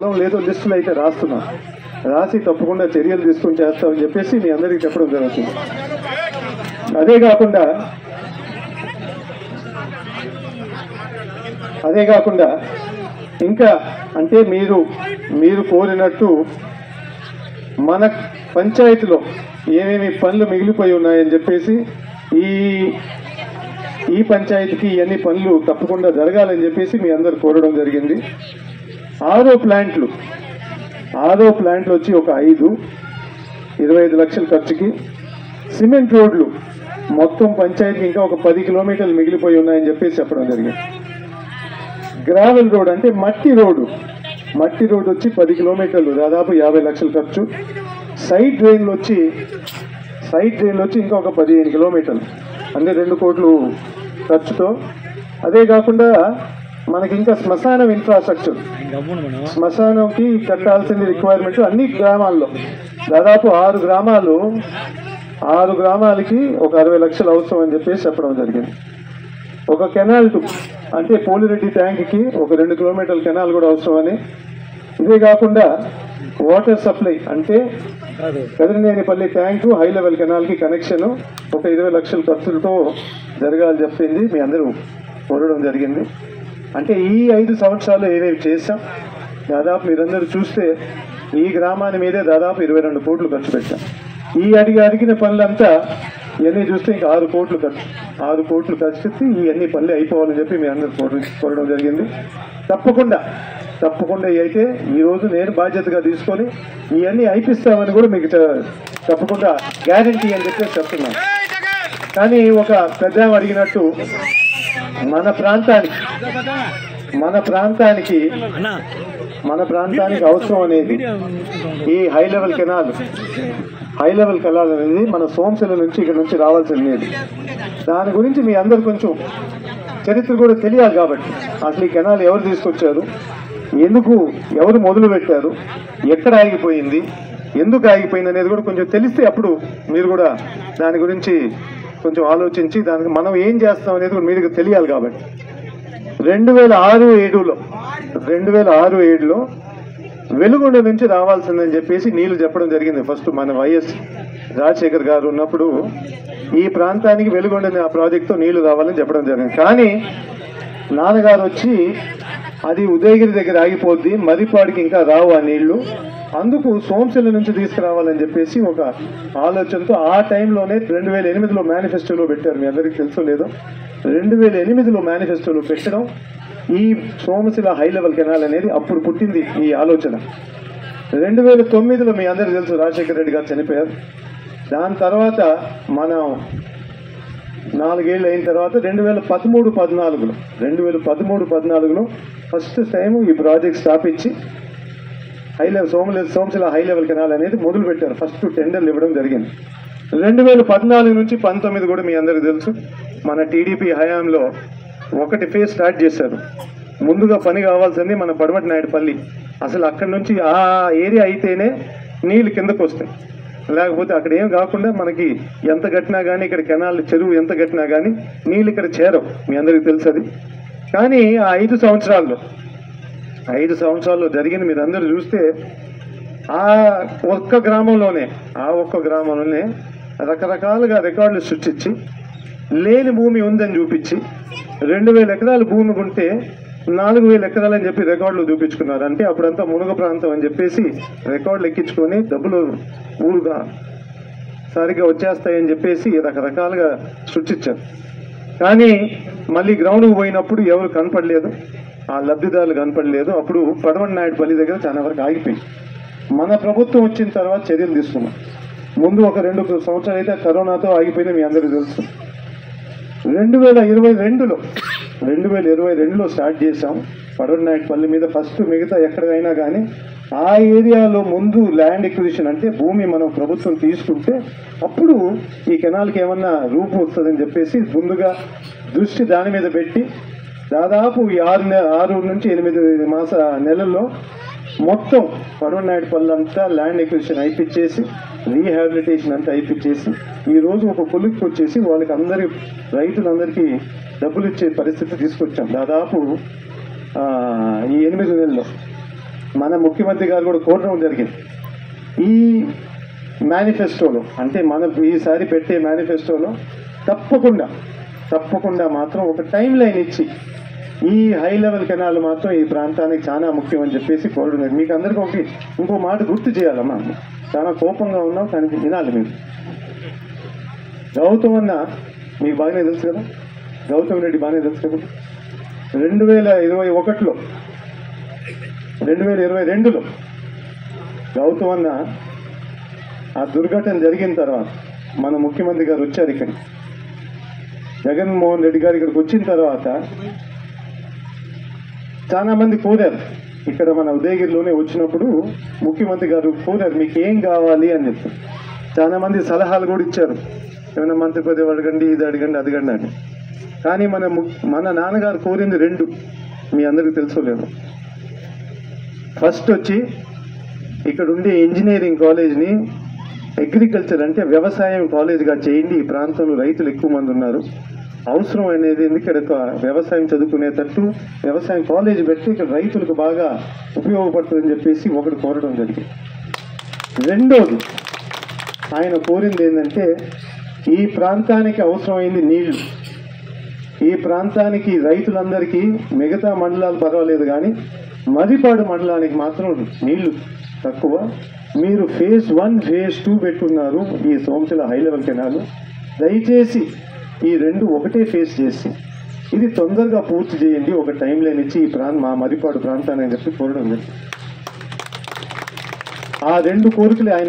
లేదో లిస్టులు అయితే రాస్తున్నాం, రాసి తప్పకుండా చర్యలు తీసుకుని చేస్తామని చెప్పేసి మీ అందరికీ చెప్పడం జరుగుతుంది. అదే కాకుండా ఇంకా అంటే మీరు కోరినట్టు మన పంచాయతీలో ఏమేమి పనులు మిగిలిపోయి ఉన్నాయని చెప్పేసి ఈ పంచాయతీకి ఇవన్నీ పనులు తప్పకుండా జరగాలని చెప్పేసి మీ అందరు కోరడం జరిగింది. ఆరో ప్లాంట్లు వచ్చి ఒక 25 లక్షల ఖర్చుకి, సిమెంట్ రోడ్లు మొత్తం పంచాయతీకి ఇంకా ఒక 10 కిలోమీటర్లు మిగిలిపోయి ఉన్నాయని చెప్పేసి చెప్పడం జరిగింది. గ్రావెల్ రోడ్ అంటే మట్టి రోడ్డు వచ్చి 10 కిలోమీటర్లు, దాదాపు 50 లక్షల ఖర్చు. సైడ్ డ్రైన్లు వచ్చి ఇంకా ఒక 15 కిలోమీటర్లు, అంటే 2 కోట్లు ఖర్చుతో. అదే కాకుండా మనకి ఇంకా శ్మశానం ఇన్ఫ్రాస్ట్రక్చర్, శ్మశానంకి కట్టాల్సిన రిక్వైర్మెంట్ అన్ని గ్రామాల్లో దాదాపు 6 గ్రామాలకి ఒక 60 లక్షలు అవసరం అని చెప్పేసి చెప్పడం జరిగింది. ఒక కెనాల్ అంటే పోలిరెడ్డి ట్యాంక్కి ఒక 2 కిలోమీటర్ల కెనాల్ కూడా అవసరమని. ఇదే కాకుండా వాటర్ సప్లై అంటే కదిరినేనిపల్లి ట్యాంకు హై లెవెల్ కెనాల్కి కనెక్షన్ ఒక 20 లక్షల ఖర్చులతో జరగాలని చెప్పింది మీ అందరూ కోరడం జరిగింది. అంటే ఈ 5 సంవత్సరాలు ఏమేమి చేశాం, దాదాపు మీరందరూ చూస్తే ఈ గ్రామాన్ని మీదే దాదాపు 22 కోట్లు ఖర్చు పెట్టాం. ఈ అడిగిన పనులంతా ఇవన్నీ చూస్తే ఇంకా 6 కోట్లు ఖర్చు పెట్టి ఇవన్నీ పనులు అయిపోవాలని చెప్పి మీ అందరూ కోరడం జరిగింది. తప్పకుండా అయితే ఈరోజు నేను బాధ్యతగా తీసుకొని ఇవన్నీ అయిపిస్తామని కూడా మీకు తప్పకుండా గ్యారంటీ అని చెప్పి చెప్తున్నాను. కానీ ఒక పెద్ద అడిగినట్టు మన ప్రాంతానికి అవసరం అనేది ఈ హై లెవెల్ కెనాల్ అనేది మన సోమశిల నుంచి ఇక్కడ నుంచి రావాల్సింది. దాని గురించి మీ అందరు కొంచెం చరిత్ర కూడా తెలియాలి. కాబట్టి అసలు ఈ కెనాల్ ఎవరు తీసుకొచ్చారు, ఎవరు మొదలు పెట్టారు, ఎక్కడ ఆగిపోయింది, ఎందుకు ఆగిపోయింది అనేది కూడా కొంచెం తెలిస్తే అప్పుడు మీరు కూడా దాని గురించి కొంచెం ఆలోచించి దానికి మనం ఏం చేస్తాం అనేది కూడా మీకు తెలియాలి. కాబట్టి 2006-7లో వెలుగొండ నుంచి రావాల్సిందని చెప్పేసి నీళ్లు చెప్పడం జరిగింది. ఫస్ట్ మన వైఎస్ రాజశేఖర్ గారు ఉన్నప్పుడు ఈ ప్రాంతానికి వెలుగొండ ఆ ప్రాజెక్టుతో నీళ్లు రావాలని చెప్పడం జరిగింది. కానీ నాన్నగారు వచ్చి అది ఉదయగిరి దగ్గర ఆగిపోద్ది, మరిపాడికి ఇంకా రావు ఆ నీళ్లు, అందుకు సోమశిల నుంచి తీసుకురావాలని చెప్పేసి ఒక ఆలోచనతో ఆ టైంలోనే 2008లో మేనిఫెస్టోలో పెట్టారు. మీ అందరికీ తెలుసో లేదో, 2008లో మేనిఫెస్టోలో పెట్టడం ఈ సోమశిల హై లెవెల్ కెనాల్ అనేది అప్పుడు పుట్టింది ఈ ఆలోచన. 2009లో మీ అందరికీ తెలుసు రాజశేఖర రెడ్డి గారు చనిపోయారు. దాని తర్వాత మనం 4 ఏళ్ళు అయిన తర్వాత 2013-14లో ఫస్ట్ టైం ఈ ప్రాజెక్ట్ స్థాపించి సోమశిల హై లెవెల్ కెనాల్ అనేది మొదలు పెట్టారు. ఫస్ట్ టెండర్లు ఇవ్వడం జరిగింది. 2014 నుంచి 19 కూడా మీ అందరికీ తెలుసు మన టీడీపీ హయాంలో ఒకటి ఫేజ్ స్టార్ట్ చేశారు. ముందుగా పని కావాల్సింది మన పడమటి నాయుడుపల్లి, అసలు అక్కడి నుంచి ఆ ఏరియా అయితేనే నీళ్ళు కిందకు వస్తాయి, లేకపోతే అక్కడ ఏం కాకుండా మనకి ఎంత కట్టినా కానీ ఇక్కడ కెనాల్ చెరువు ఎంత కట్టినా కానీ నీళ్ళు ఇక్కడ చేరవు. మీ అందరికీ తెలుసు అది. కానీ ఆ 5 సంవత్సరాల్లో జరిగింది మీరు అందరూ చూస్తే ఆ ఒక్క గ్రామంలోనే రకరకాలుగా రికార్డులు సృష్టించి లేని భూమి ఉందని చూపించి 2000 ఎకరాల భూమి ఉంటే 4000 ఎకరాలని చెప్పి రికార్డులు చూపించుకున్నారు. అంటే అప్పుడంతా మునుగ ప్రాంతం అని చెప్పేసి రికార్డులు ఎక్కించుకొని డబ్బులు ఊరుగా సరిగ్గా వచ్చేస్తాయని చెప్పేసి రకరకాలుగా సృష్టించారు. కానీ మళ్ళీ గ్రౌండ్కి పోయినప్పుడు ఎవరు కనపడలేదు, ఆ లబ్ధిదారులు కనపడలేదు. అప్పుడు పడమటి నాయుడుపల్లి దగ్గర చాలా వరకు ఆగిపోయింది. మన ప్రభుత్వం వచ్చిన తర్వాత చర్యలు తీసుకున్నాం. ముందు ఒక 2 సంవత్సరాలు అయితే కరోనాతో ఆగిపోయింది మీ అందరికీ తెలుసు. 2022లో స్టార్ట్ చేసాం పడమటి నాయుడుపల్లి మీద ఫస్ట్. మిగతా ఎక్కడైనా కానీ ఆ ఏరియాలో ముందు ల్యాండ్ ఎక్విజిషన్ అంటే భూమి మనం ప్రభుత్వం తీసుకుంటే అప్పుడు ఈ కెనాల్కి ఏమన్నా రూపం వస్తుందని చెప్పేసి ముందుగా దృష్టి దాని మీద పెట్టి దాదాపు 6 నుంచి 8 నెలల్లో మొత్తం పడమటి నాయుడుపల్లి అంతా ల్యాండ్ ఎక్విజిషన్ అయిపించేసి రీహాబిలిటేషన్ అంతా అయిపించేసి ఈరోజు ఒక కొలిక్కి వచ్చేసి వాళ్ళకి రైతులందరికీ డబ్బులు ఇచ్చే పరిస్థితి తీసుకొచ్చాం. దాదాపు ఈ 8 నెలల్లో మన ముఖ్యమంత్రి గారు కూడా కోరడం జరిగింది. ఈ మేనిఫెస్టోలో అంటే మనం ఈసారి పెట్టే మేనిఫెస్టోలో తప్పకుండా మాత్రం ఒక టైం లైన్ ఇచ్చి ఈ హై లెవెల్ కెనాల్ మాత్రం ఈ ప్రాంతానికి చాలా ముఖ్యం అని చెప్పేసి కోరడం. మీకు అందరికీ ఇంకో మాట గుర్తు చేయాలమ్మా, చాలా కోపంగా ఉన్నాం కానీ వినాలి. మీరు గౌతమ్ అన్న మీకు బాగానే తెలుసు కదా, గౌతమ్ రెడ్డి బాగానే తెలుసు కదా. 2021లో 2022లో గౌతమ్ అన్న ఆ దుర్ఘటన జరిగిన తర్వాత మన ముఖ్యమంత్రి గారు వచ్చారు ఇక్కడ, జగన్మోహన్ రెడ్డి గారు ఇక్కడికి వచ్చిన తర్వాత చాలా మంది కోరారు. ఇక్కడ మన ఉదయగిరిలోనే వచ్చినప్పుడు ముఖ్యమంత్రి గారు కోరారు మీకు ఏం కావాలి అని చెప్పి. చాలా మంది సలహాలు కూడా ఇచ్చారు, ఏమైనా మంత్రి పదవి అడగండి, ఇది అడగండి, అడగండి అని. కానీ మన నాన్నగారు కోరింది 2, మీ అందరికీ తెలుసో లేదు. ఫస్ట్ వచ్చి ఇక్కడ ఉండే ఇంజనీరింగ్ కాలేజ్ని అగ్రికల్చర్ అంటే వ్యవసాయం కాలేజ్గా చేయండి. ఈ ప్రాంతంలో రైతులు ఎక్కువ మంది ఉన్నారు, అవసరం అనేది ఇక్కడ వ్యవసాయం చదువుకునేటట్టు వ్యవసాయం కాలేజ్ పెట్టి ఇక్కడ రైతులకు బాగా ఉపయోగపడుతుందని చెప్పేసి ఒకటి కోరడం జరిగింది. రెండోది ఆయన కోరింది ఏంటంటే ఈ ప్రాంతానికి అవసరమైంది నీళ్లు. ఈ ప్రాంతానికి రైతులందరికీ మిగతా మండలాలు పర్వాలేదు కానీ మదిపాడు మండలానికి మాత్రం నీళ్లు తక్కువ. మీరు ఫేజ్ 1 ఫేజ్ 2 పెట్టున్నారు ఈ సోమశిల హై లెవెల్ కెనాల్, దయచేసి ఈ 2 ఒకటే ఫేజ్ చేసి ఇది తొందరగా పూర్తి చేయండి, ఒక టైం లైన్ ఇచ్చి ఈ మా మదిపాడు ప్రాంతాన్ని అని చెప్పి కోరడం జరిగింది. ఆ 2 కోరికలు ఆయన